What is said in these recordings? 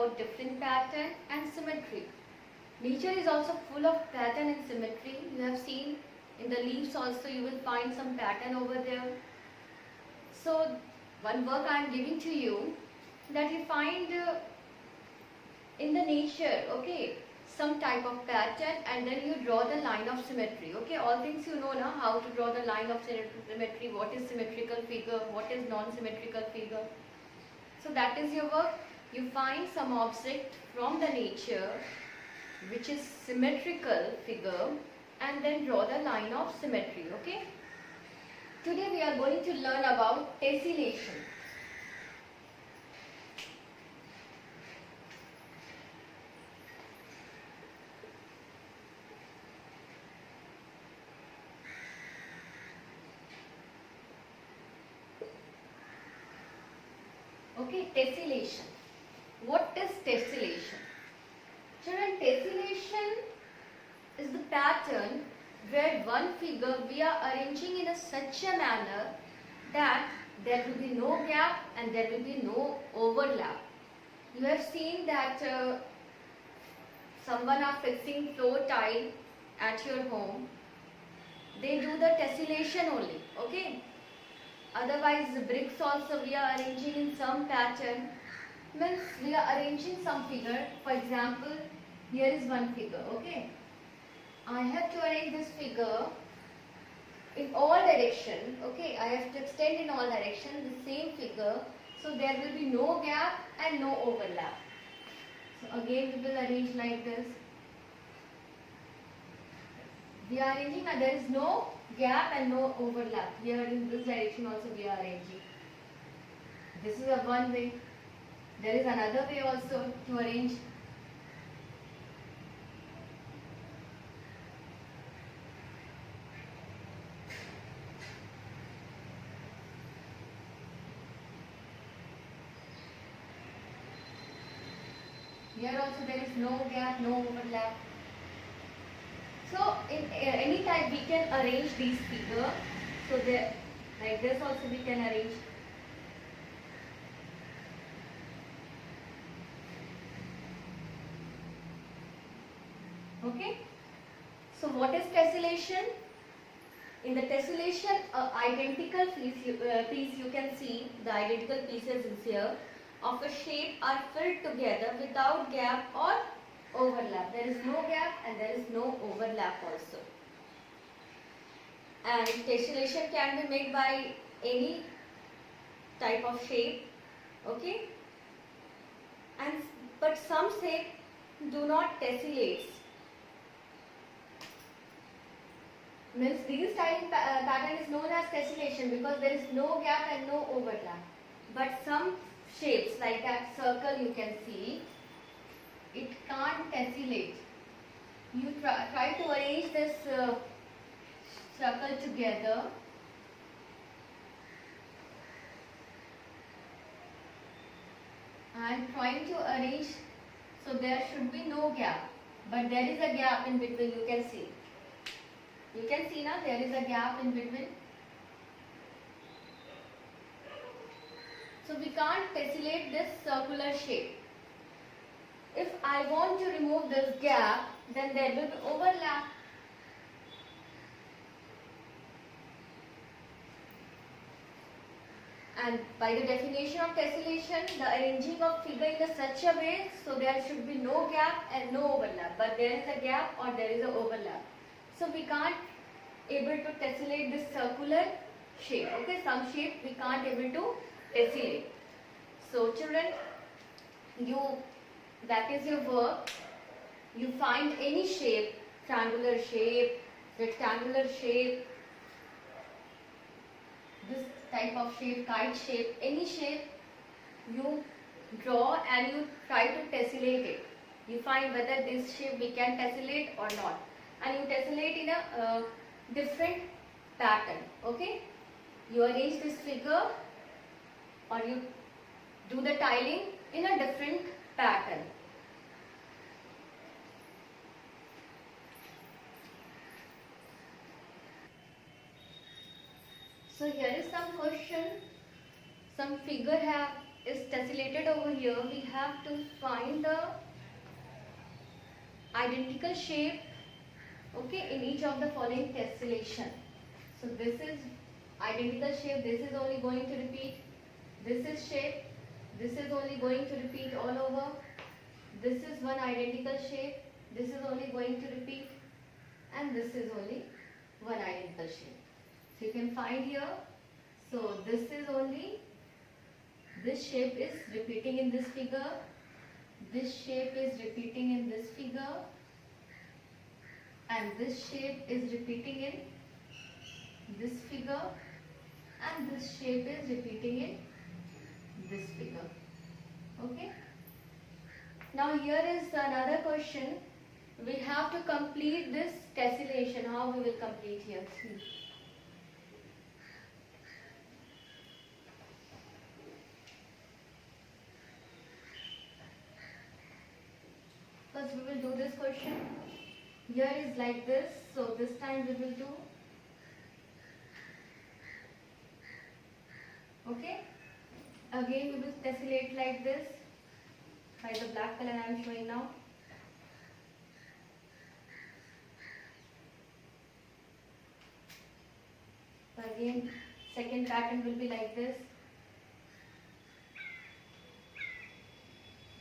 about different pattern and symmetry. Nature is also full of pattern and symmetry. You have seen in the leaves also you will find some pattern over there. So one work I am giving to you, that you find in the nature, okay, some type of pattern, and then you draw the line of symmetry. Okay, all things you know now, how to draw the line of symmetry, what is symmetrical figure, what is non-symmetrical figure. So that is your work. You find some object from the nature which is symmetrical figure and then draw the line of symmetry. Okay. Today we are going to learn about tessellation. Okay, tessellation. What is tessellation? Children, tessellation is the pattern where one figure we are arranging in such a manner that there will be no gap and there will be no overlap. You have seen that someone are fixing floor tile at your home. They do the tessellation only, okay? Otherwise, the bricks also we are arranging in some pattern. Means we are arranging some figure. For example, here is one figure, okay? I have to arrange this figure in all direction, okay? I have to extend in all direction the same figure, so there will be no gap and no overlap. So again we will arrange like this. We are arranging and there is no gap and no overlap. Here in this direction also we are arranging. This is a one way. There is another way also to arrange. Here also there is no gap, no overlap. So in any type we can arrange these figures. So there, like this also we can arrange. Okay. So what is tessellation? In the tessellation, identical piece you can see, the identical pieces is here of a shape are filled together without gap or overlap. There is no gap and there is no overlap also. And tessellation can be made by any type of shape, okay? And but some shape do not tessellate. Means these type pattern is known as tessellation because there is no gap and no overlap. But some shapes like that circle you can see, it can't tessellate. You try to arrange this circle together. I am trying to arrange so there should be no gap, but there is a gap in between, you can see. You can see now there is a gap in between. So we can't tessellate this circular shape. If I want to remove this gap, then there will be overlap. And by the definition of tessellation, the arranging of figure in such a way so there should be no gap and no overlap. But there is a gap or there is an overlap. So we can't able to tessellate this circular shape. Okay, some shape we can't able to tessellate. So children, that is your work. You find any shape, triangular shape, rectangular shape, this type of shape, kite shape, any shape you draw and you try to tessellate it. You find whether this shape we can tessellate or not, and you tessellate in a different pattern. Okay, you arrange this figure or you do the tiling in a different pattern. So here is some question. Some figure have is tessellated over here, we have to find the identical shape, okay, in each of the following tessellation. So this is identical shape, this is only going to repeat, this is shape, this is only going to repeat all over, this is one identical shape, this is only going to repeat, and this is only one identical shape. So you can find here, so this is only, this shape is repeating in this figure, this shape is repeating in this figure, and this shape is repeating in this figure, and this shape is repeating in this figure. Okay. Now here is another question. We have to complete this tessellation. How we will complete here? See. First we will do this question. Here is like this. So this time we will do. Okay. Again we will tessellate like this by the black color I am showing now. Again second pattern will be like this.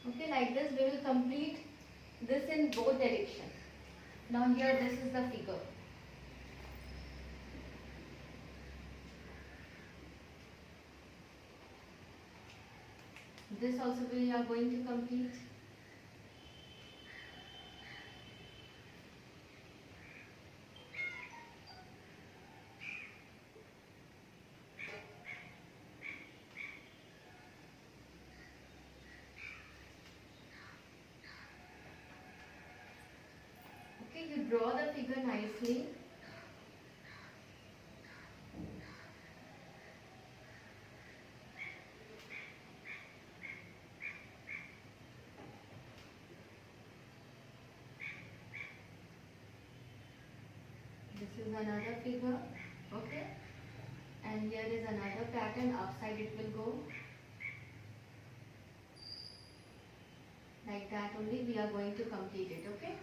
Okay, like this we will complete this in both directions. Now here this is the figure. This also we are going to complete. Okay, you draw the figure nicely. This is another figure, okay, and here is another pattern, upside it will go. Like that only we are going to complete it, okay.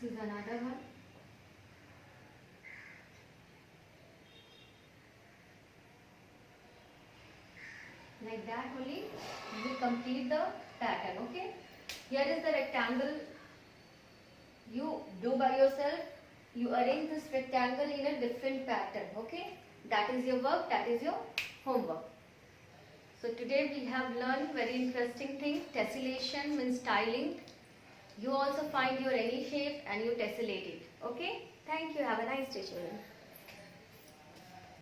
This is another one. Like that only we will complete the pattern, okay. Here is the rectangle. You do by yourself. You arrange this rectangle in a different pattern, okay. That is your work, that is your homework. So today we have learned very interesting thing. Tessellation means styling. You also find your any shape and you tessellate it. Okay? Thank you. Have a nice day, children.